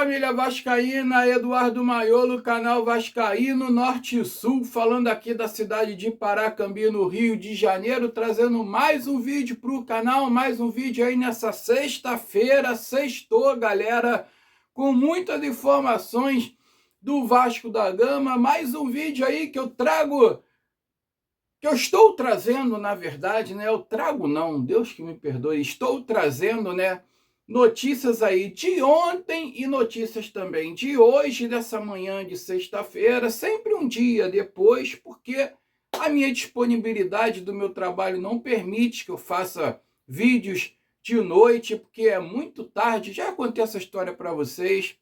família vascaína, Eduardo Maiolo, canal Vascaíno Norte e Sul, falando aqui da cidade de Paracambi, no Rio de Janeiro, trazendo mais um vídeo para o canal, mais um vídeo aí nessa sexta-feira, sextou, galera, com muitas informações do Vasco da Gama, mais um vídeo aí que eu trago, que eu estou trazendo, na verdade, né, eu trago não, Deus que me perdoe, estou trazendo, né, notícias aí de ontem e notícias também de hoje, dessa manhã de sexta-feira, sempre um dia depois, porque a minha disponibilidade do meu trabalho não permite que eu faça vídeos de noite, porque é muito tarde. Já contei essa história para vocês.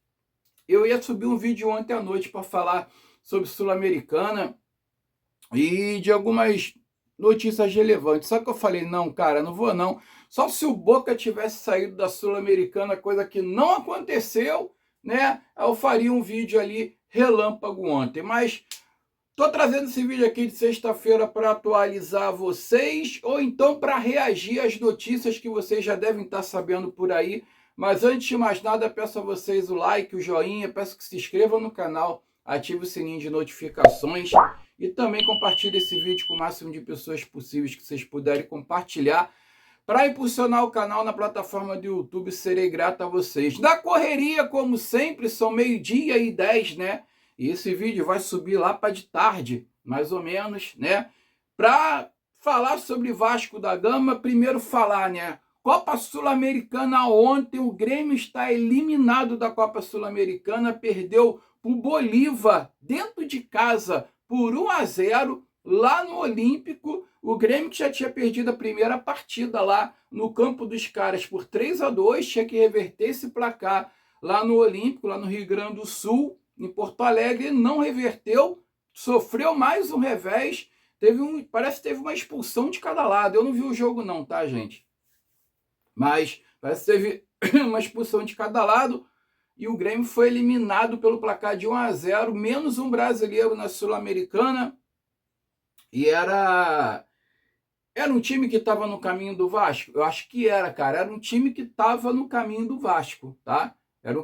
Eu ia subir um vídeo ontem à noite para falar sobre Sul-Americana e de algumas notícias relevantes. Só que eu falei, não, cara, não vou não. Só se o Boca tivesse saído da Sul-Americana, coisa que não aconteceu, né? Eu faria um vídeo ali relâmpago ontem. Mas tô trazendo esse vídeo aqui de sexta-feira para atualizar vocês, ou então para reagir às notícias que vocês já devem estar sabendo por aí. Mas antes de mais nada, peço a vocês o like, o joinha, peço que se inscrevam no canal, ative o sininho de notificações e também compartilhe esse vídeo com o máximo de pessoas possíveis que vocês puderem compartilhar. Para impulsionar o canal na plataforma do YouTube, serei grato a vocês. Na correria, como sempre, são 12h10, né? E esse vídeo vai subir lá para de tarde, mais ou menos, né? Para falar sobre Vasco da Gama, primeiro falar, né? Copa Sul-Americana ontem, o Grêmio está eliminado da Copa Sul-Americana, perdeu para o Bolívar dentro de casa por 1-0, lá no Olímpico. O Grêmio, que já tinha perdido a primeira partida lá no campo dos caras por 3-2, tinha que reverter esse placar lá no Olímpico, lá no Rio Grande do Sul, em Porto Alegre, não reverteu, sofreu mais um revés, parece que teve uma expulsão de cada lado. Eu não vi o jogo não, tá, gente? Mas parece que teve uma expulsão de cada lado e o Grêmio foi eliminado pelo placar de 1-0, menos um brasileiro na Sul-Americana. E era um time que estava no caminho do Vasco? Eu acho que era, cara. Era um time que estava no caminho do Vasco, tá? Era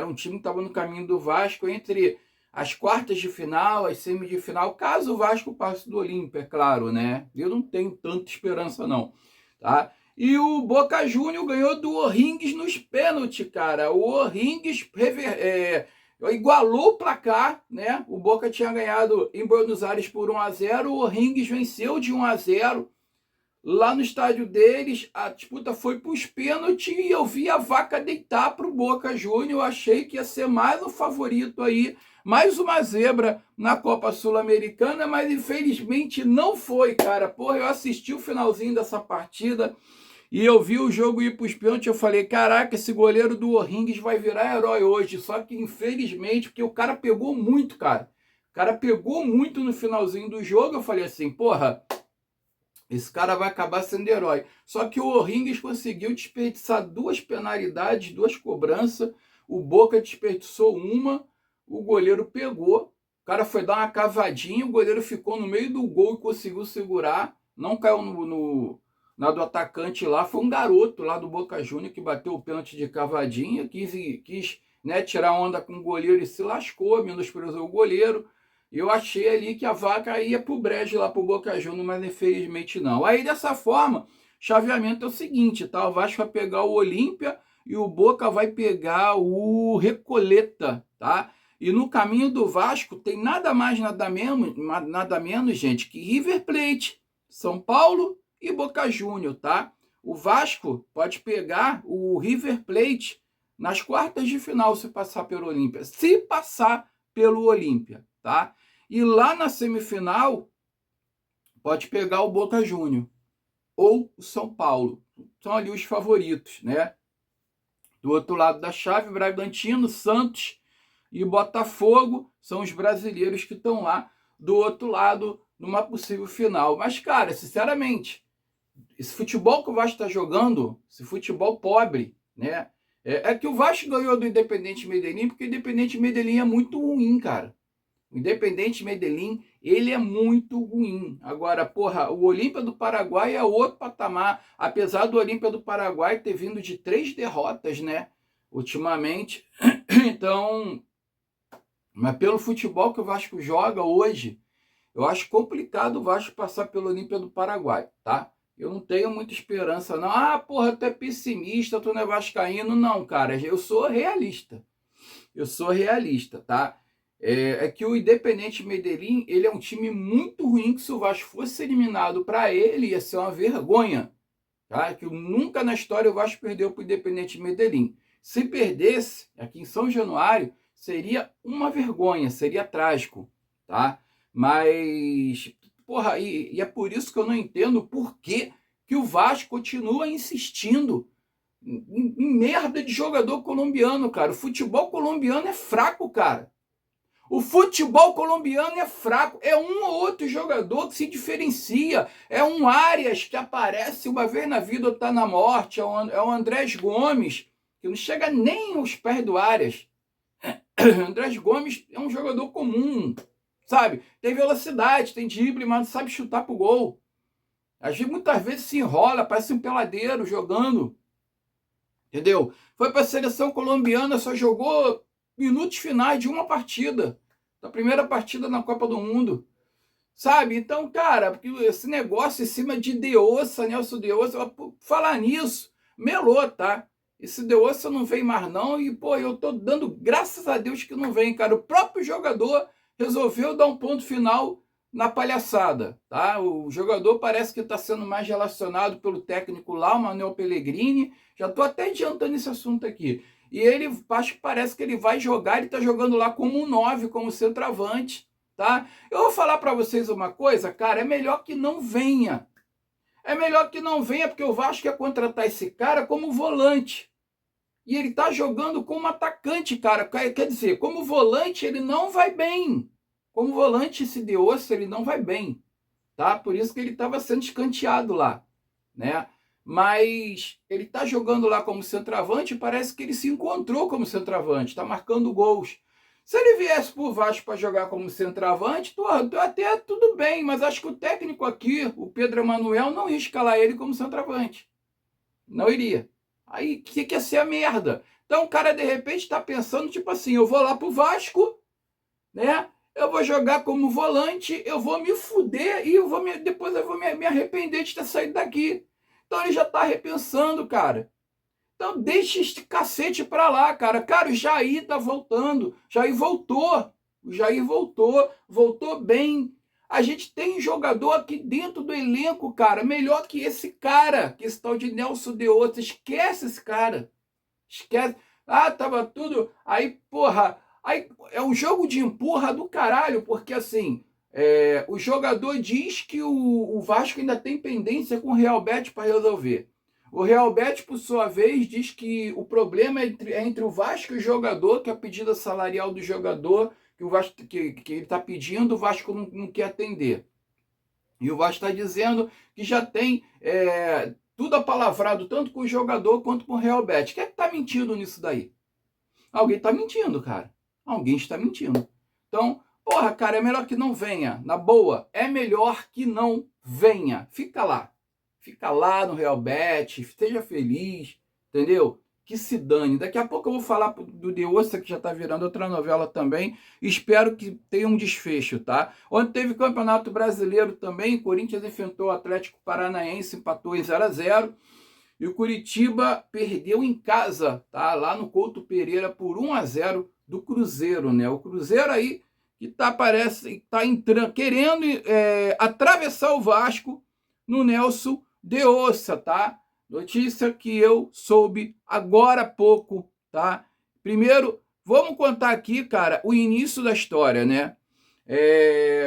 um time que estava no caminho do Vasco entre as quartas de final, as semi de final, caso o Vasco passe do Olímpia, é claro, né? Eu não tenho tanta esperança, não, tá? E o Boca Juniors ganhou do O'Higgins nos pênaltis, cara. O O'Higgins igualou o placar, né? O Boca tinha ganhado em Buenos Aires por 1-0, o O'Higgins venceu de 1-0. Lá no estádio deles, a disputa foi para os pênaltis e eu vi a vaca deitar para o Boca Juniors. Eu achei que ia ser mais um favorito aí, mais uma zebra na Copa Sul-Americana, mas infelizmente não foi, cara. Porra, eu assisti o finalzinho dessa partida e eu vi o jogo ir para os pênaltis. Eu falei, caraca, esse goleiro do O'Higgins vai virar herói hoje. Só que infelizmente, porque o cara pegou muito, cara. O cara pegou muito no finalzinho do jogo. Eu falei assim, porra, esse cara vai acabar sendo herói. Só que o O'Higgins conseguiu desperdiçar duas penalidades, duas cobranças. O Boca desperdiçou uma, o goleiro pegou. O cara foi dar uma cavadinha, o goleiro ficou no meio do gol e conseguiu segurar. Não caiu na do atacante lá. Foi um garoto lá do Boca Juniors que bateu o pênalti de cavadinha, quis né, tirar onda com o goleiro e se lascou, menosprezou o goleiro. Eu achei ali que a vaca ia pro brejo lá pro Boca Juniors, mas infelizmente não. Aí dessa forma, chaveamento é o seguinte, tá? O Vasco vai pegar o Olímpia e o Boca vai pegar o Recoleta, tá? E no caminho do Vasco tem nada mais, nada menos, gente, que River Plate, São Paulo e Boca Juniors, tá? O Vasco pode pegar o River Plate nas quartas de final se passar pelo Olímpia. Se passar pelo Olímpia, tá? E lá na semifinal, pode pegar o Boca Juniors ou o São Paulo. São ali os favoritos, né? Do outro lado da chave, Bragantino, Santos e Botafogo são os brasileiros que estão lá do outro lado numa possível final. Mas, cara, sinceramente, esse futebol que o Vasco está jogando, esse futebol pobre, né? É que o Vasco ganhou do Independente Medellín, porque o Independente Medellín é muito ruim, cara. O Independente Medellín, ele é muito ruim. Agora, porra, o Olímpia do Paraguai é outro patamar. Apesar do Olímpia do Paraguai ter vindo de 3 derrotas, né? ultimamente. Então, mas pelo futebol que o Vasco joga hoje, eu acho complicado o Vasco passar pelo Olímpia do Paraguai, tá? Eu não tenho muita esperança, não. Ah, porra, tu é pessimista, tu não é vascaíno. Não, cara, eu sou realista. Eu sou realista, tá? É que o Independente Medellín, ele é um time muito ruim, que se o Vasco fosse eliminado para ele, ia ser uma vergonha, tá? Que nunca na história o Vasco perdeu para o Independente Medellín. Se perdesse, aqui em São Januário, seria uma vergonha, seria trágico, tá? Mas, porra, e é por isso que eu não entendo por que o Vasco continua insistindo em merda de jogador colombiano, cara. O futebol colombiano é fraco, cara. O futebol colombiano é fraco. É um ou outro jogador que se diferencia. É um Arias que aparece uma vez na vida ou tá na morte. É o Andrés Gomes, que não chega nem aos pés do Arias. Andrés Gomes é um jogador comum, sabe? Tem velocidade, tem drible, mas não sabe chutar pro gol. A gente muitas vezes se enrola, parece um peladeiro jogando. Entendeu? Foi para a seleção colombiana, só jogou minutos finais de uma partida. Da primeira partida na Copa do Mundo. Sabe? Então, cara, esse negócio em cima de Deossa, Nelson Deossa, falar nisso, melou, tá? Esse Deossa não vem mais não e, pô, eu tô dando graças a Deus que não vem, cara. O próprio jogador resolveu dar um ponto final na palhaçada, tá? O jogador parece que está sendo mais relacionado pelo técnico lá, o Manuel Pellegrini. Já estou até adiantando esse assunto aqui. E ele, acho que parece que ele vai jogar, ele está jogando lá como um 9, como centroavante, tá? Eu vou falar para vocês uma coisa, cara, é melhor que não venha. É melhor que não venha, porque o Vasco quer contratar esse cara como volante. E ele tá jogando como atacante, cara. Quer dizer, como volante ele não vai bem. Como volante esse Deossa, ele não vai bem, tá? Por isso que ele estava sendo escanteado lá, né? Mas ele tá jogando lá como centroavante, parece que ele se encontrou como centroavante, tá marcando gols. Se ele viesse pro Vasco para jogar como centroavante, até tudo bem, mas acho que o técnico aqui, o Pedro Emanuel, não ia escalar ele como centroavante. Não iria. Aí, o que ia ser a merda? Então o cara, de repente, tá pensando, tipo assim, eu vou lá pro Vasco, né? Eu vou jogar como volante, eu vou me fuder e depois eu vou me arrepender de ter saído daqui. Então ele já tá repensando, cara. Então deixa esse cacete pra lá, cara. Cara, o Jair tá voltando. Jair voltou. O Jair voltou bem. A gente tem jogador aqui dentro do elenco, cara, melhor que esse cara, que esse tal de Nelson Deossa. Esquece esse cara. Esquece. Ah, tava tudo... Aí, porra... Aí é um jogo de empurra do caralho, porque assim, o jogador diz que o Vasco ainda tem pendência com o Real Betis para resolver. O Real Betis, por sua vez, diz que o problema é entre o Vasco e o jogador, que é a pedida salarial do jogador, que o Vasco que ele está pedindo, o Vasco não quer atender. E o Vasco está dizendo que já tem tudo apalavrado, tanto com o jogador quanto com o Real Betis. Quem é que está mentindo nisso daí? Alguém está mentindo, cara. Alguém está mentindo. Então, porra, cara, é melhor que não venha. Na boa, é melhor que não venha. Fica lá. Fica lá no Real Betis, esteja feliz, entendeu? Que se dane. Daqui a pouco eu vou falar do Deossa, que já está virando outra novela também. Espero que tenha um desfecho, tá? Ontem teve Campeonato Brasileiro também. Corinthians enfrentou o Atlético Paranaense, empatou em 0-0. E o Curitiba perdeu em casa, tá? Lá no Couto Pereira por 1-0 do Cruzeiro, né? O Cruzeiro aí que tá entrando, querendo atravessar o Vasco no Nelson Deossa, tá? Notícia que eu soube agora há pouco, tá? Primeiro, vamos contar aqui, cara, o início da história, né?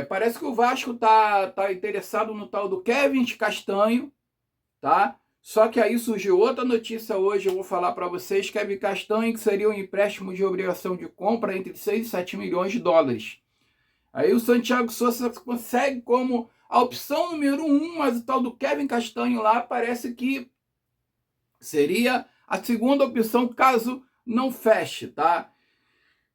Parece que o Vasco tá interessado no tal do Kevin Castanho, tá? Só que aí surgiu outra notícia hoje, eu vou falar para vocês, Kevin Castanho, que seria um empréstimo de obrigação de compra entre 6 e 7 milhões de dólares. Aí o Santiago Souza consegue como a opção número 1, mas o tal do Kevin Castanho lá parece que seria a segunda opção caso não feche, tá?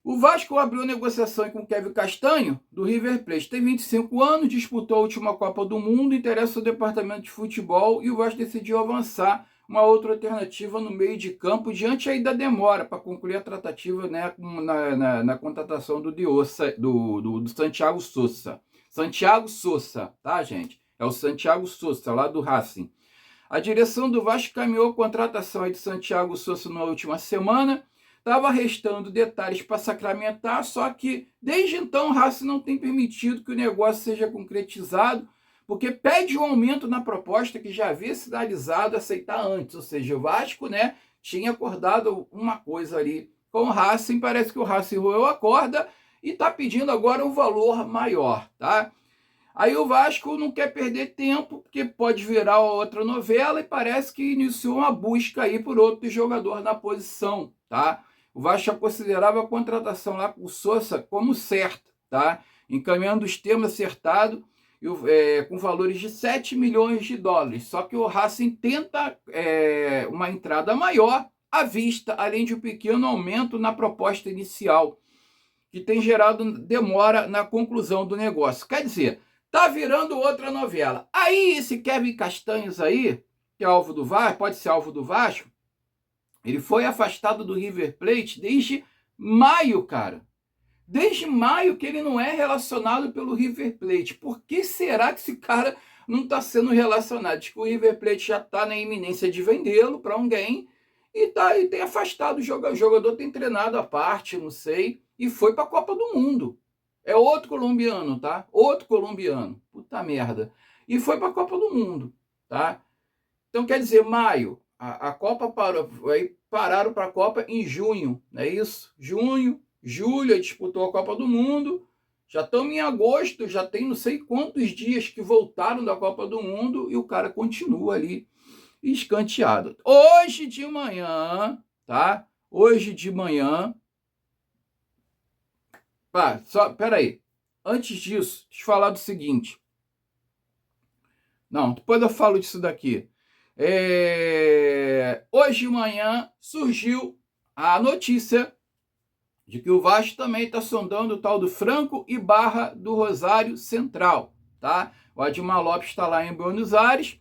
O Vasco abriu negociação com o Kevin Castanho, do River Plate. Tem 25 anos, disputou a última Copa do Mundo, interessa o departamento de futebol e o Vasco decidiu avançar uma outra alternativa no meio de campo, diante aí da demora para concluir a tratativa, né, na contratação do Diossa, do Santiago Sousa. Santiago Sousa, tá, gente? É o Santiago Sousa, lá do Racing. A direção do Vasco caminhou a contratação aí de Santiago Sousa na última semana. Estava restando detalhes para sacramentar, só que desde então o Racing não tem permitido que o negócio seja concretizado, porque pede um aumento na proposta que já havia sinalizado aceitar antes. Ou seja, o Vasco, né, tinha acordado uma coisa ali com o Racing, parece que o Racing roeu a corda e está pedindo agora um valor maior, tá? Aí o Vasco não quer perder tempo, porque pode virar outra novela, e parece que iniciou uma busca aí por outro jogador na posição, tá? O Vasco já considerava a contratação lá com o Sousa como certa, tá? Encaminhando os termos acertados, com valores de 7 milhões de dólares. Só que o Racing tenta uma entrada maior à vista, além de um pequeno aumento na proposta inicial, que tem gerado demora na conclusão do negócio. Quer dizer, tá virando outra novela. Aí esse Kevin Castanhos aí, que é alvo do Vasco, pode ser alvo do Vasco, ele foi afastado do River Plate desde maio, cara. Desde maio que ele não é relacionado pelo River Plate. Por que será que esse cara não está sendo relacionado? Diz que o River Plate já está na iminência de vendê-lo para alguém e tem afastado o jogador. O jogador tem treinado à parte, não sei, e foi para a Copa do Mundo. É outro colombiano, tá? Outro colombiano. Puta merda. E foi para a Copa do Mundo, tá? Então, quer dizer, maio, a Copa parou, aí pararam para a Copa em junho, não é isso? Junho, julho, aí disputou a Copa do Mundo, já estamos em agosto, já tem não sei quantos dias que voltaram da Copa do Mundo e o cara continua ali escanteado. Hoje de manhã, tá? Hoje de manhã, peraí, antes disso, deixa eu falar do seguinte. Não, depois eu falo disso daqui. Hoje de manhã surgiu a notícia de que o Vasco também está sondando o tal do Franco e Barra do Rosário Central, tá? O Admar Lopes está lá em Buenos Aires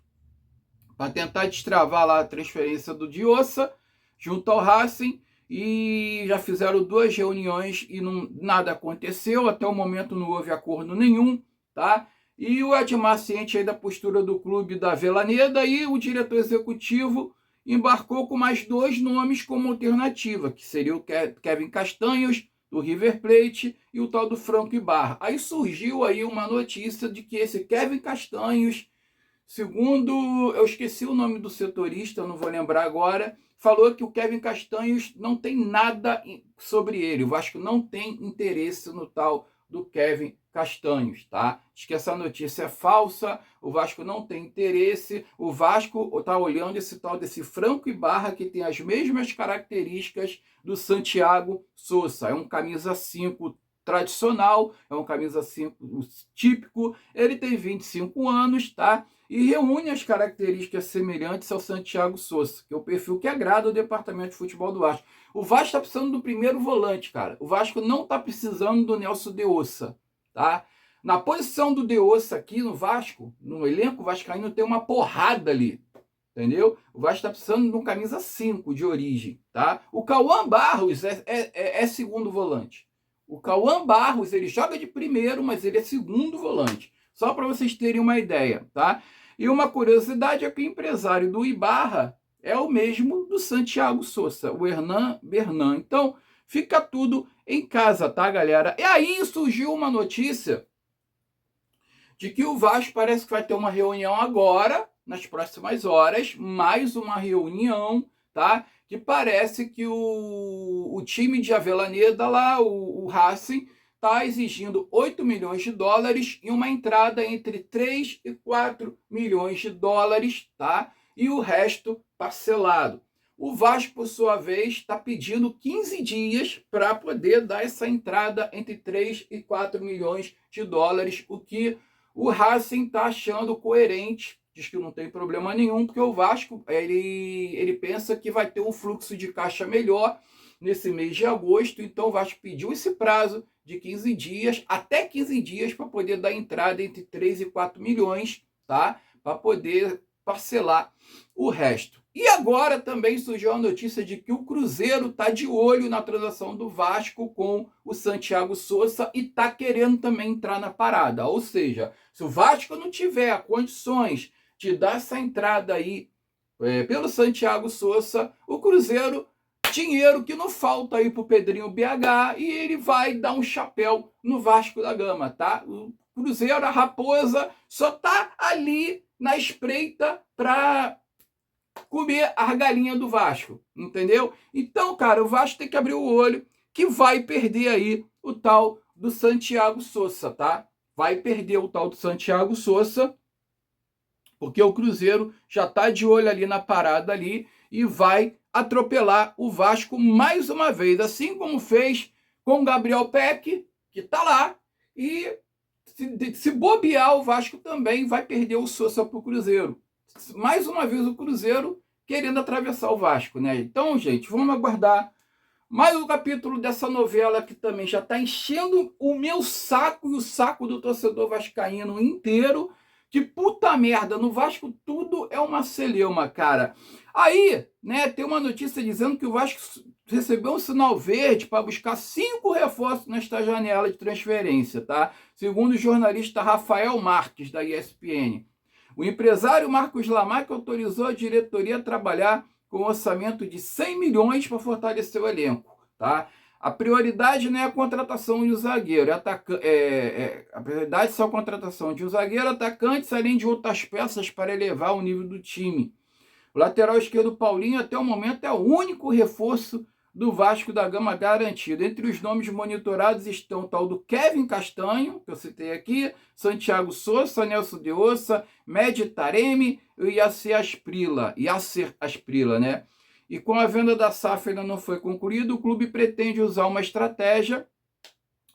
para tentar destravar lá a transferência do Diossa junto ao Racing, e já fizeram 2 reuniões e nada aconteceu, até o momento não houve acordo nenhum, tá? E o Admar, ciente aí da postura do clube da Avelaneda, e o diretor executivo embarcou com mais 2 nomes como alternativa, que seria o Kevin Castanhos, do River Plate, e o tal do Franco Ibarra. Aí surgiu aí uma notícia de que esse Kevin Castanhos, segundo, eu esqueci o nome do setorista, eu não vou lembrar agora, falou que o Kevin Castanhos não tem nada sobre ele. O Vasco não tem interesse no tal do Kevin Castanhos, tá? Diz que essa notícia é falsa, o Vasco não tem interesse, o Vasco está olhando esse tal desse Franco Ibarra, que tem as mesmas características do Santiago Sousa. É um camisa 5 tradicional, é um camisa 5 típico, ele tem 25 anos, tá? E reúne as características semelhantes ao Santiago Sousa, que é o perfil que agrada o departamento de futebol do Vasco. O Vasco está precisando do primeiro volante, cara. O Vasco não está precisando do Nelson de Ossa, tá? Na posição do de Ossa aqui no Vasco, no elenco vascaíno, tem uma porrada ali, entendeu? O Vasco está precisando de um camisa 5 de origem, tá? O Cauã Barros é segundo volante. O Cauã Barros, ele joga de primeiro, mas ele é segundo volante. Só para vocês terem uma ideia, tá? E uma curiosidade é que o empresário do Ibarra é o mesmo do Santiago Sousa, o Hernan Bernan. Então, fica tudo em casa, tá, galera? E aí surgiu uma notícia de que o Vasco parece que vai ter uma reunião agora, nas próximas horas, mais uma reunião, tá? Que parece que o time de Avelaneda lá, o Racing, está exigindo 8 milhões de dólares e uma entrada entre 3 e 4 milhões de dólares, tá? E o resto parcelado. O Vasco, por sua vez, está pedindo 15 dias para poder dar essa entrada entre 3 e 4 milhões de dólares, o que o Racing está achando coerente. Diz que não tem problema nenhum, porque o Vasco ele pensa que vai ter um fluxo de caixa melhor nesse mês de agosto, então o Vasco pediu esse prazo de 15 dias, até 15 dias, para poder dar entrada entre 3 e 4 milhões, tá? Para poder parcelar o resto. E agora também surgiu a notícia de que o Cruzeiro está de olho na transação do Vasco com o Santiago Sousa e está querendo também entrar na parada. Ou seja, se o Vasco não tiver condições de dar essa entrada aí pelo Santiago Sousa, o Cruzeiro, dinheiro que não falta aí pro Pedrinho BH, e ele vai dar um chapéu no Vasco da Gama, tá? O Cruzeiro, a Raposa, só tá ali na espreita para comer a galinha do Vasco, entendeu? Então, cara, o Vasco tem que abrir o olho que vai perder aí o tal do Santiago Sousa, tá? Vai perder o tal do Santiago Sousa, porque o Cruzeiro já tá de olho ali na parada ali e vai atropelar o Vasco mais uma vez, assim como fez com o Gabriel Peck, que tá lá, e se bobear, o Vasco também vai perder o Sousa pro Cruzeiro. Mais uma vez o Cruzeiro querendo atravessar o Vasco, né? Então, gente, vamos aguardar mais um capítulo dessa novela que também já está enchendo o meu saco e o saco do torcedor vascaíno inteiro. Que puta merda, no Vasco tudo é uma celeuma, cara. Aí, né, tem uma notícia dizendo que o Vasco recebeu um sinal verde para buscar 5 reforços nesta janela de transferência, tá? Segundo o jornalista Rafael Marques, da ESPN. O empresário Marcos Lamarck autorizou a diretoria a trabalhar com um orçamento de 100 milhões para fortalecer o elenco, tá? A prioridade não é a contratação de um zagueiro, a prioridade é só a contratação de um zagueiro, atacantes, além de outras peças para elevar o nível do time. O lateral esquerdo Paulinho, até o momento, é o único reforço do Vasco da Gama garantido. Entre os nomes monitorados estão o tal do Kevin Castanho, que eu citei aqui, Santiago Sousa, Nelson de Ossa, Medi Taremi e Yasser Asprilla, né? E com a venda da SAF ainda não foi concluída, o clube pretende usar uma estratégia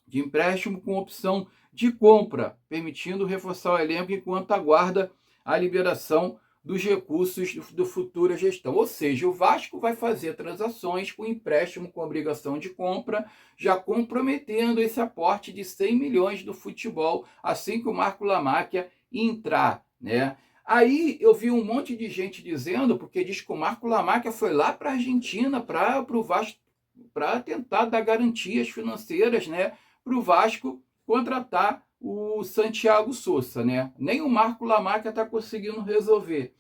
de empréstimo com opção de compra, permitindo reforçar o elenco enquanto aguarda a liberação dos recursos do futura gestão. Ou seja, o Vasco vai fazer transações com empréstimo com obrigação de compra, já comprometendo esse aporte de 100 milhões do futebol, assim que o Marco Lamáquia entrar, né? Aí eu vi um monte de gente dizendo, porque diz que o Marco Lamáquia foi lá para a Argentina, para o Vasco, para tentar dar garantias financeiras, né, para o Vasco contratar o Santiago Sousa, né? Nem o Marco Lamáquia está conseguindo resolver.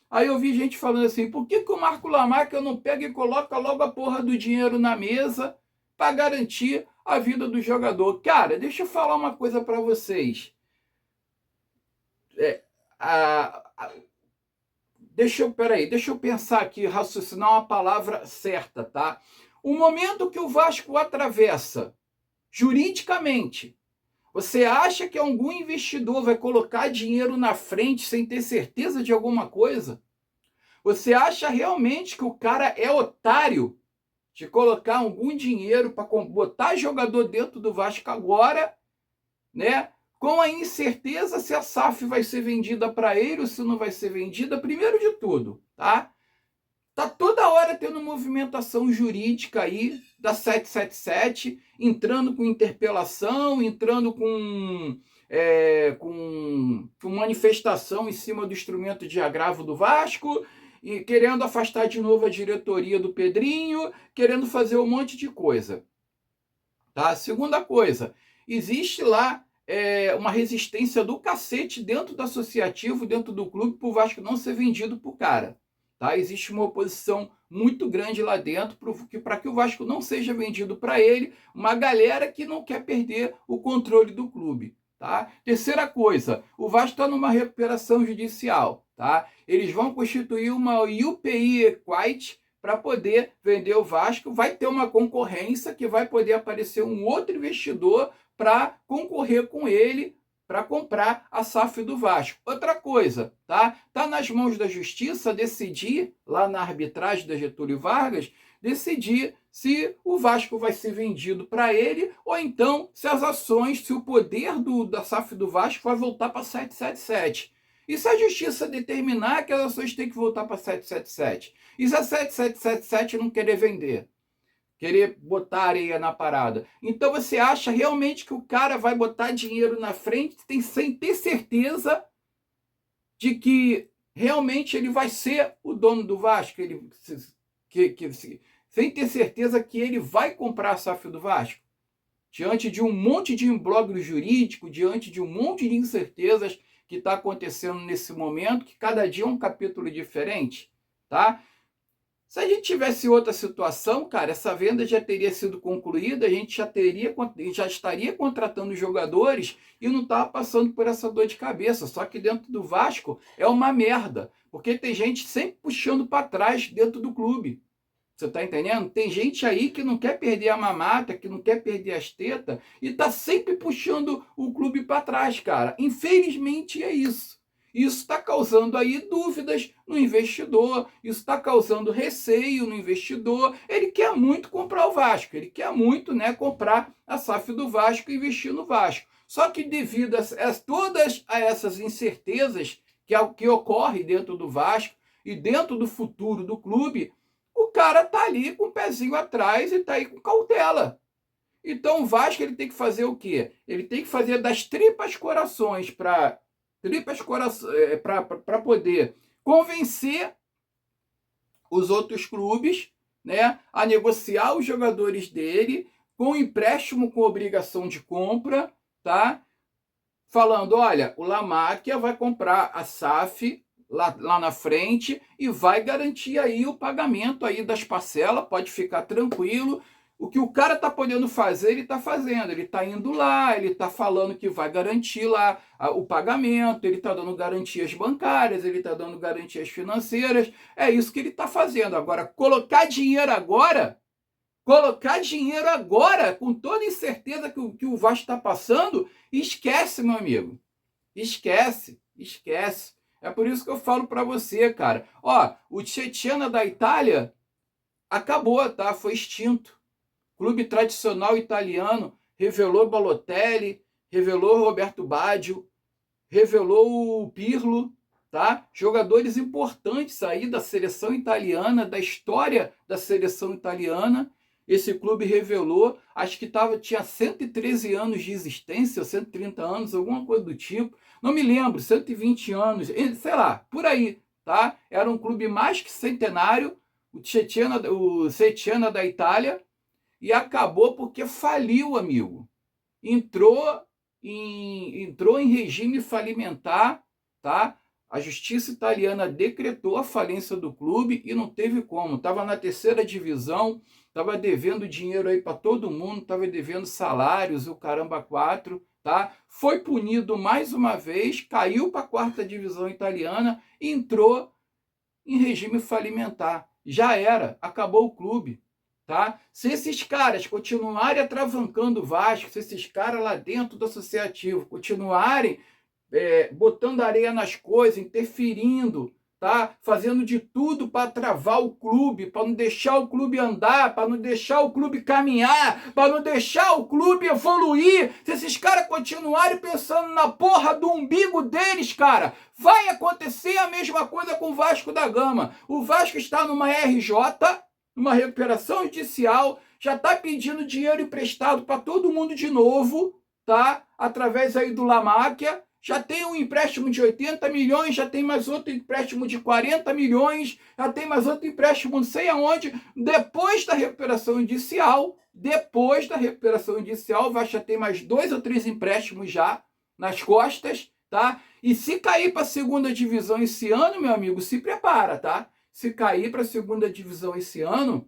Aí eu vi gente falando assim, por que o Marco Lamáquia não pega e coloca logo a porra do dinheiro na mesa para garantir a vida do jogador? Cara, deixa eu falar uma coisa para vocês. Deixa eu pensar aqui, raciocinar uma palavra certa, tá? O momento que o Vasco atravessa, juridicamente, você acha que algum investidor vai colocar dinheiro na frente sem ter certeza de alguma coisa? Você acha realmente que o cara é otário de colocar algum dinheiro para botar jogador dentro do Vasco agora, né? Com a incerteza se a SAF vai ser vendida para ele ou se não vai ser vendida, primeiro de tudo, tá? Tá toda hora tendo movimentação jurídica aí da 777, entrando com interpelação, entrando com manifestação em cima do instrumento de agravo do Vasco, e querendo afastar de novo a diretoria do Pedrinho, querendo fazer um monte de coisa. Tá? Segunda coisa, existe lá uma resistência do cacete dentro do associativo, dentro do clube, para o Vasco não ser vendido pro cara. Tá? Existe uma oposição muito grande lá dentro para que o Vasco não seja vendido para ele, uma galera que não quer perder o controle do clube. Tá? Terceira coisa, o Vasco está numa recuperação judicial. Tá? Eles vão constituir uma UPI Equite para poder vender o Vasco. Vai ter uma concorrência que vai poder aparecer um outro investidor para concorrer com ele para comprar a SAF do Vasco. Outra coisa, tá? Tá nas mãos da justiça decidir, lá na arbitragem da Getúlio Vargas, decidir se o Vasco vai ser vendido para ele ou então se as ações, se o poder da SAF do Vasco vai voltar para 777. E se a justiça determinar que as ações têm que voltar para 777? E se a 7777 não querer vender? Querer botar areia na parada. Então você acha realmente que o cara vai botar dinheiro na frente sem ter certeza de que realmente ele vai ser o dono do Vasco? Sem ter certeza que ele vai comprar a SAF do Vasco? Diante de um monte de imbróglio jurídico, diante de um monte de incertezas que está acontecendo nesse momento, que cada dia é um capítulo diferente, tá? Se a gente tivesse outra situação, cara, essa venda já teria sido concluída, a gente já estaria contratando jogadores e não estava passando por essa dor de cabeça. Só que dentro do Vasco é uma merda, porque tem gente sempre puxando para trás dentro do clube. Você tá entendendo? Tem gente aí que não quer perder a mamata, que não quer perder as tetas e tá sempre puxando o clube para trás, cara. Infelizmente é isso. Isso está causando aí dúvidas no investidor, isso está causando receio no investidor. Ele quer muito comprar o Vasco, ele quer muito, né, comprar a SAF do Vasco e investir no Vasco. Só que devido a todas essas incertezas que ocorrem dentro do Vasco e dentro do futuro do clube, o cara tá ali com o pezinho atrás e tá aí com cautela. Então o Vasco ele tem que fazer o quê? Ele tem que fazer das tripas corações para poder convencer os outros clubes, né, a negociar os jogadores dele com empréstimo com obrigação de compra, tá? Falando, olha, o Lamáquia vai comprar a SAF lá na frente e vai garantir aí o pagamento aí das parcelas, pode ficar tranquilo. O que o cara tá podendo fazer, ele tá fazendo. Ele tá indo lá, ele tá falando que vai garantir lá o pagamento, ele tá dando garantias bancárias, ele tá dando garantias financeiras. É isso que ele tá fazendo. Agora, colocar dinheiro agora, com toda incerteza que o Vasco está passando, esquece, meu amigo. Esquece. É por isso que eu falo para você, cara. Ó, o Cesena da Itália acabou, tá? Foi extinto. Clube tradicional italiano, revelou Balotelli, revelou Roberto Baggio, revelou o Pirlo, tá? Jogadores importantes aí da seleção italiana, da história da seleção italiana. Esse clube revelou, acho que tinha 113 anos de existência, 130 anos, alguma coisa do tipo. Não me lembro, 120 anos, sei lá, por aí, tá? Era um clube mais que centenário, o Cesena da Itália, e acabou porque faliu, amigo. Entrou em regime falimentar, tá? A justiça italiana decretou a falência do clube e não teve como. Estava na terceira divisão, estava devendo dinheiro aí para todo mundo, estava devendo salários, o caramba quatro, tá? Foi punido mais uma vez, caiu para a quarta divisão italiana, entrou em regime falimentar. Já era, acabou o clube. Tá? Se esses caras continuarem atravancando o Vasco, se esses caras lá dentro do associativo continuarem botando areia nas coisas, interferindo, tá? Fazendo de tudo para travar o clube, para não deixar o clube andar, para não deixar o clube caminhar, para não deixar o clube evoluir, se esses caras continuarem pensando na porra do umbigo deles, cara, vai acontecer a mesma coisa com o Vasco da Gama. O Vasco está numa RJ, uma recuperação judicial, já está pedindo dinheiro emprestado para todo mundo de novo, tá? Através aí do Lamáquia, já tem um empréstimo de 80 milhões, já tem mais outro empréstimo de 40 milhões, já tem mais outro empréstimo não sei aonde, depois da recuperação judicial, vai já ter mais 2 ou 3 empréstimos já nas costas, tá? E se cair para a segunda divisão esse ano, meu amigo, se prepara, tá? Se cair para a segunda divisão esse ano,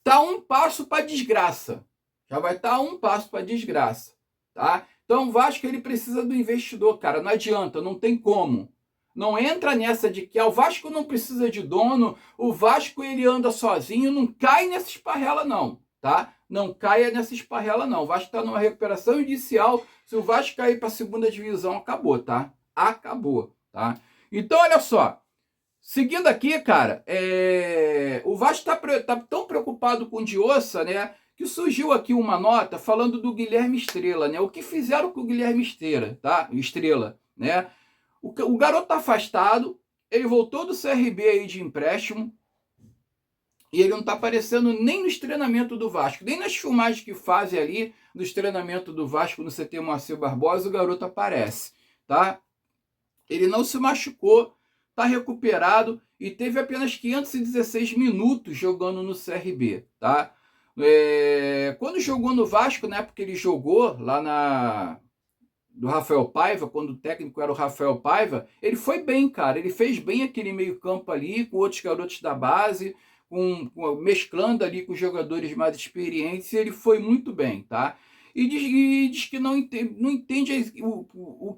tá um passo para desgraça. Já vai estar um passo para desgraça, tá? Então o Vasco ele precisa do investidor, cara. Não adianta, não tem como. Não entra nessa de que o Vasco não precisa de dono, o Vasco ele anda sozinho, não cai nessa esparrela não, tá? Não caia nessa esparrela não. O Vasco está numa recuperação judicial. Se o Vasco cair para a segunda divisão, acabou, tá? Acabou, tá? Então olha só. Seguindo aqui, cara, o Vasco tá tão preocupado com o Diossa, né, que surgiu aqui uma nota falando do Guilherme Estrela, né, o que fizeram com o Guilherme Estrela, tá? Estrela, né? O garoto tá afastado, ele voltou do CRB aí de empréstimo e ele não tá aparecendo nem nos treinamentos do Vasco, nem nas filmagens que fazem ali nos treinamentos do Vasco no CT Moacir Barbosa, o garoto aparece, tá? Ele não se machucou, está recuperado e teve apenas 516 minutos jogando no CRB, tá? Quando jogou no Vasco, na época que ele jogou lá do Rafael Paiva, quando o técnico era o Rafael Paiva, ele foi bem, cara. Ele fez bem aquele meio-campo ali, com outros garotos da base, mesclando ali com jogadores mais experientes, e ele foi muito bem, tá? E diz que não entende o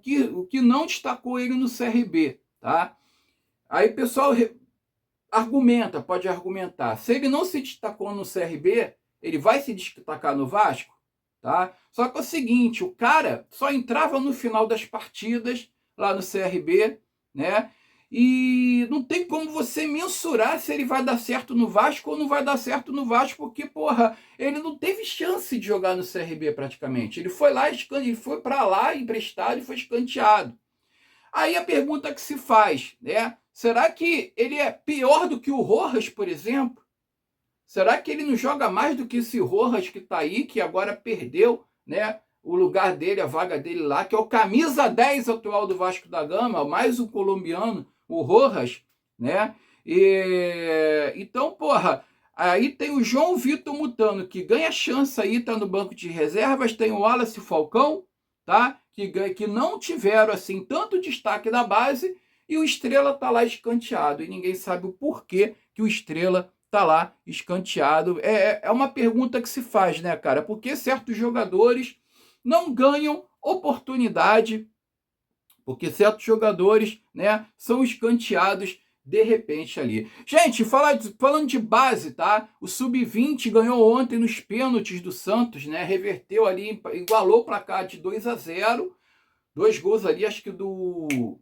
que não destacou ele no CRB, tá? Aí o pessoal pode argumentar. Se ele não se destacou no CRB, ele vai se destacar no Vasco? Tá? Só que é o seguinte, o cara só entrava no final das partidas lá no CRB, né? E não tem como você mensurar se ele vai dar certo no Vasco ou não vai dar certo no Vasco, porque, porra, ele não teve chance de jogar no CRB praticamente. Ele foi lá, ele foi para lá emprestado e foi escanteado. Aí a pergunta que se faz, né? Será que ele é pior do que o Rojas, por exemplo? Será que ele não joga mais do que esse Rojas que está aí, que agora perdeu, né, o lugar dele, a vaga dele lá, que é o camisa 10 atual do Vasco da Gama, mais um colombiano, o Rojas, né? Então, porra, aí tem o João Vitor Mutano, que ganha chance aí, tá no banco de reservas, tem o Wallace Falcão, tá? Que não tiveram, assim, tanto destaque da base, e o Estrela tá lá escanteado, e ninguém sabe o porquê que o Estrela tá lá escanteado. É uma pergunta que se faz, né, cara? Porque certos jogadores não ganham oportunidade, porque certos jogadores, né, são escanteados de repente ali. Gente, falando de base, tá? O Sub-20 ganhou ontem nos pênaltis do Santos, né? Reverteu ali, igualou o placar de 2-0. 2 gols ali, acho que do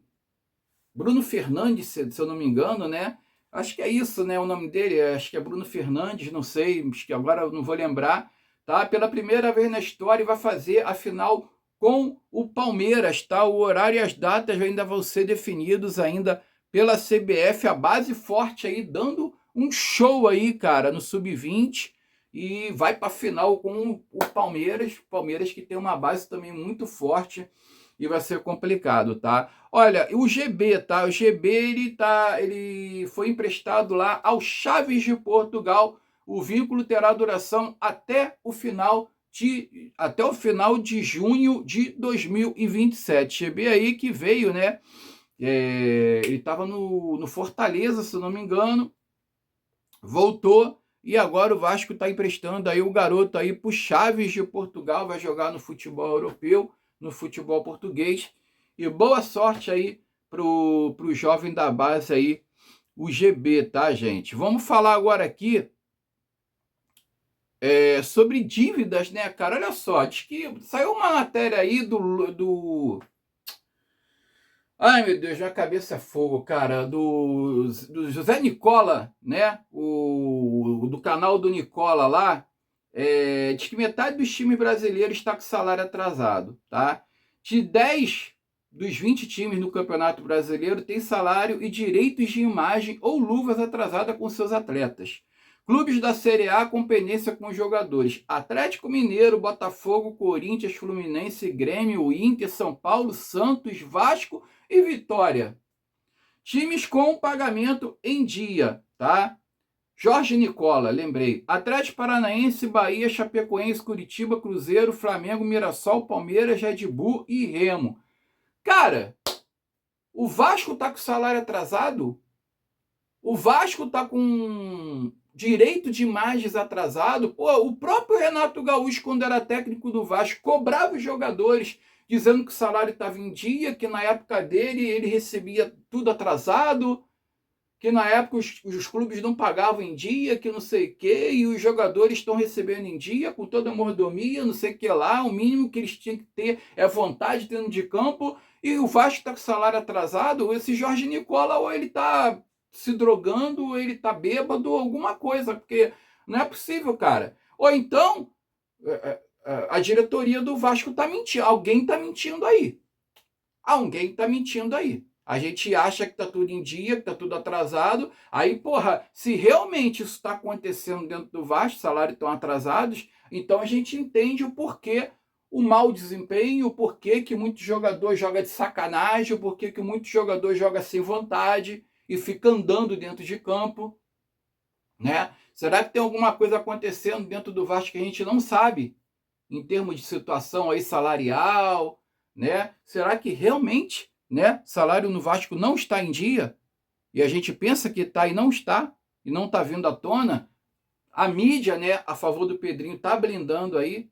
Bruno Fernandes, se eu não me engano, né? Acho que é isso, né? O nome dele, acho que é Bruno Fernandes, não sei, acho que agora eu não vou lembrar, tá? Pela primeira vez na história vai fazer a final com o Palmeiras, tá? O horário e as datas ainda vão ser definidos ainda pela CBF, a base forte aí dando um show aí, cara, no Sub-20 e vai para a final com o Palmeiras que tem uma base também muito forte e vai ser complicado, tá? Olha, o GB, tá? O GB, ele foi emprestado lá ao Chaves de Portugal. O vínculo terá duração até o final de junho de 2027. GB aí que veio, né? Ele estava no Fortaleza, se não me engano. Voltou e agora o Vasco está emprestando aí o garoto aí para o Chaves de Portugal. Vai jogar no futebol europeu, no futebol português. E boa sorte aí pro jovem da base aí, o GB, tá, gente? Vamos falar agora aqui sobre dívidas, né, cara? Olha só, diz que saiu uma matéria aí do... Ai, meu Deus, minha cabeça é fogo, cara. Do José Nicola, né? Do canal do Nicola lá. Diz que metade dos times brasileiros está com salário atrasado, tá? De 10 dos 20 times no Campeonato Brasileiro tem salário e direitos de imagem ou luvas atrasadas com seus atletas. Clubes da Série A com pendência com os jogadores: Atlético Mineiro, Botafogo, Corinthians, Fluminense, Grêmio, Inter, São Paulo, Santos, Vasco e Vitória. Times com pagamento em dia, tá? Jorge Nicola, lembrei. Atlético Paranaense, Bahia, Chapecoense, Curitiba, Cruzeiro, Flamengo, Mirassol, Palmeiras, Red Bull e Remo. Cara, o Vasco tá com salário atrasado? O Vasco tá com direito de imagens atrasado? Pô, o próprio Renato Gaúcho, quando era técnico do Vasco, cobrava os jogadores, dizendo que o salário estava em dia, que na época dele ele recebia tudo atrasado, que na época os clubes não pagavam em dia, que não sei o quê, e os jogadores estão recebendo em dia, com toda a mordomia, não sei o que lá, o mínimo que eles tinham que ter é vontade dentro de campo, e o Vasco está com salário atrasado. Esse Jorge Nicola, ou ele está se drogando, ou ele está bêbado, ou alguma coisa, porque não é possível, cara. Ou então, a diretoria do Vasco está mentindo, alguém está mentindo aí. Alguém está mentindo aí. A gente acha que está tudo em dia, que está tudo atrasado. Aí, porra, se realmente isso está acontecendo dentro do Vasco, salários estão atrasados, então a gente entende o porquê o mau desempenho, o porquê que muito jogador joga de sacanagem, o porquê que muito jogador joga sem vontade e fica andando dentro de campo, né? Será que tem alguma coisa acontecendo dentro do Vasco que a gente não sabe, em termos de situação aí salarial, né? Será que realmente, né, salário no Vasco não está em dia? E a gente pensa que está e não está vindo à tona? A mídia, né, a favor do Pedrinho está blindando aí.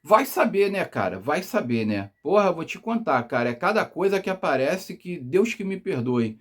Vai saber, né, cara? Vai saber, né? Porra, vou te contar, cara. É cada coisa que aparece que Deus que me perdoe.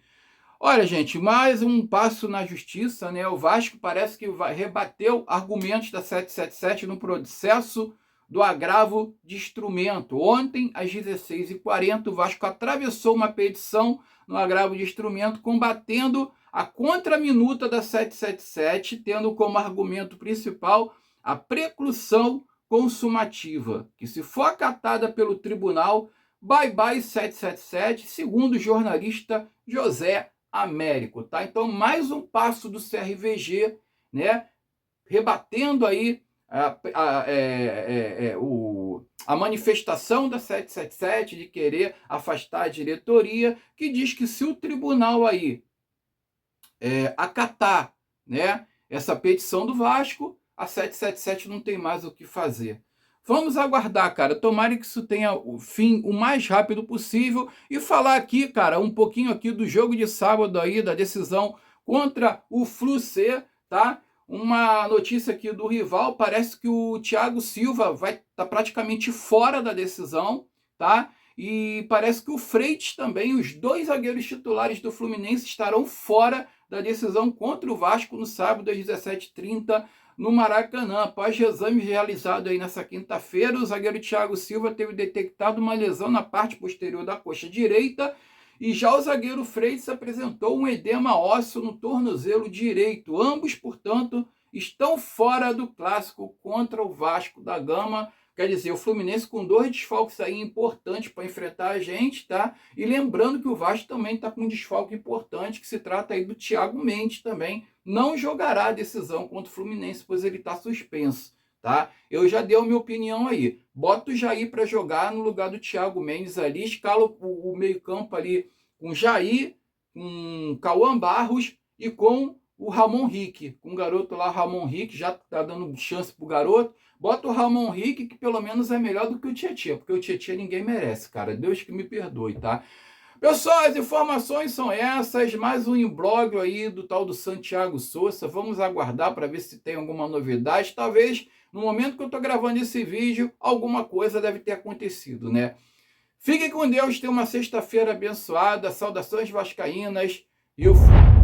Olha, gente, mais um passo na justiça, né? O Vasco parece que rebateu argumentos da 777 no processo do agravo de instrumento. Ontem, às 16h40, o Vasco atravessou uma petição no agravo de instrumento, combatendo a contraminuta da 777, tendo como argumento principal a preclusão consumativa, que se for acatada pelo tribunal, bye bye 777, segundo o jornalista José Américo, tá? Então, mais um passo do CRVG, né? Rebatendo aí a manifestação da 777 de querer afastar a diretoria, que diz que se o tribunal aí acatar, né, essa petição do Vasco, a 777 não tem mais o que fazer. Vamos aguardar, cara. Tomara que isso tenha o fim o mais rápido possível. E falar aqui, cara, um pouquinho aqui do jogo de sábado aí, da decisão contra o Flu-C, tá? Uma notícia aqui do rival, parece que o Thiago Silva vai estar praticamente fora da decisão, tá? E parece que o Freitas também, os dois zagueiros titulares do Fluminense estarão fora da decisão contra o Vasco no sábado às 17h30 no Maracanã. Após exames realizados aí nessa quinta-feira, o zagueiro Thiago Silva teve detectado uma lesão na parte posterior da coxa direita e já o zagueiro Freitas apresentou um edema ósseo no tornozelo direito. Ambos, portanto, estão fora do clássico contra o Vasco da Gama. Quer dizer, o Fluminense com 2 desfalques aí importantes para enfrentar a gente, tá? E lembrando que o Vasco também está com um desfalque importante, que se trata aí do Thiago Mendes também. Não jogará a decisão contra o Fluminense, pois ele está suspenso, tá? Eu já dei a minha opinião aí. Bota o Jair para jogar no lugar do Thiago Mendes ali, escala o meio-campo ali com Jair, com Cauã Barros e com o Ramon Rick, com o garoto lá, Ramon Rick, já tá dando chance pro garoto. Bota o Ramon Rick, que pelo menos é melhor do que o Tietchan, porque o Tietchan ninguém merece, cara. Deus que me perdoe, tá? Pessoal, as informações são essas, mais um imbróglio aí do tal do Santiago Souza. Vamos aguardar para ver se tem alguma novidade. Talvez, no momento que eu estou gravando esse vídeo, alguma coisa deve ter acontecido, né? Fiquem com Deus, tenham uma sexta-feira abençoada, saudações vascaínas e eu fui.